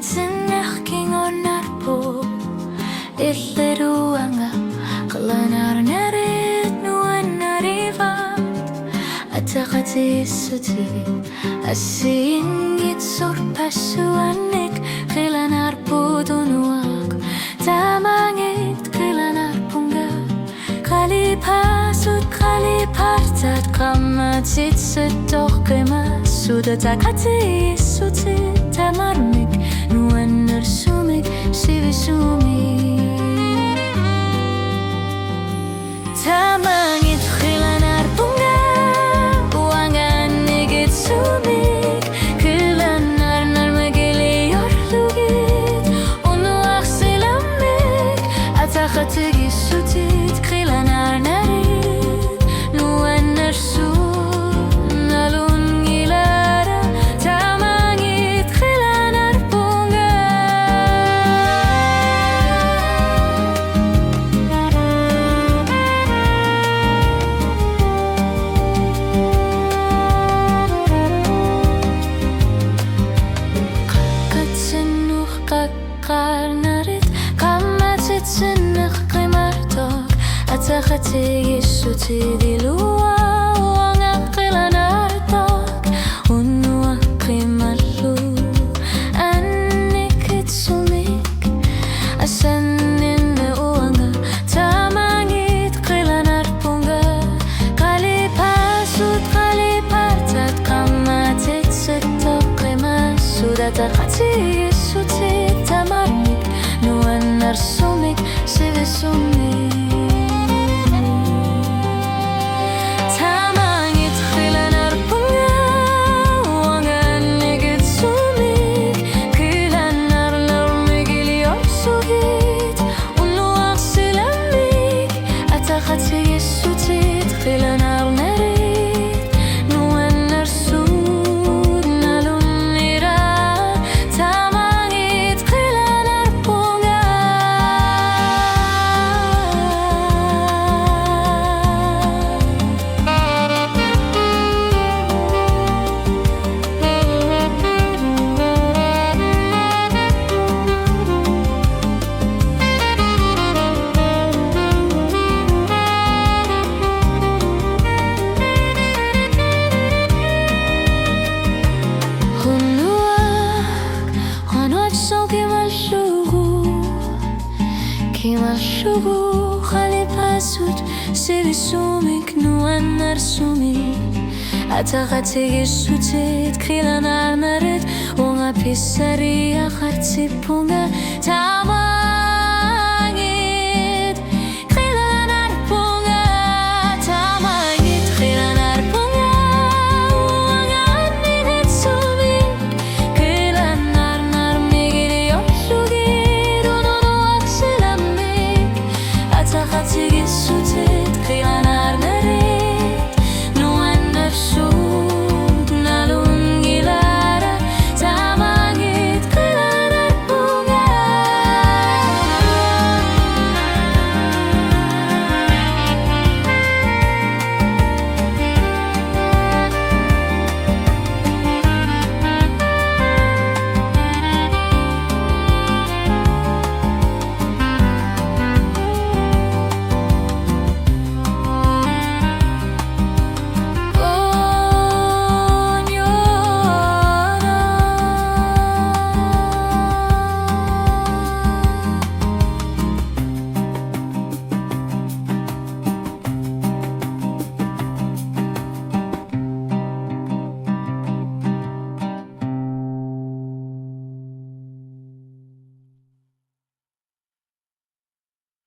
Itsenähkin on narpo Illeruanga Qalanar narit nuan narivat Ataqati suti Asingit sorpassuannik Qilanar pudunuak Tamangit qilanar punga Qalipasut qalipartat Qammatit setoqima Sudatakati suti Tamarmik nuan narsumik sivisumik Tamangit qilanar punga Uangan nigit sumik Qilanar narmagiliyor lugit Unuaq silamik Ataqatigi sutit qilanar narit Nuan narsumik Ataqati suti dilua Uanga qilanar tok Unua qimallu Annikit sumik Asanin uanga Tamangit qilanar punga Qalipasut qalipartat Qammatit setok qima Sudataqati suti tamarmik Nuan narsumik sivisumik Kimashugu qalipasut sivisumik nuan narsumik Ataqati sutit qilanar narit Unga pisari aqartipunga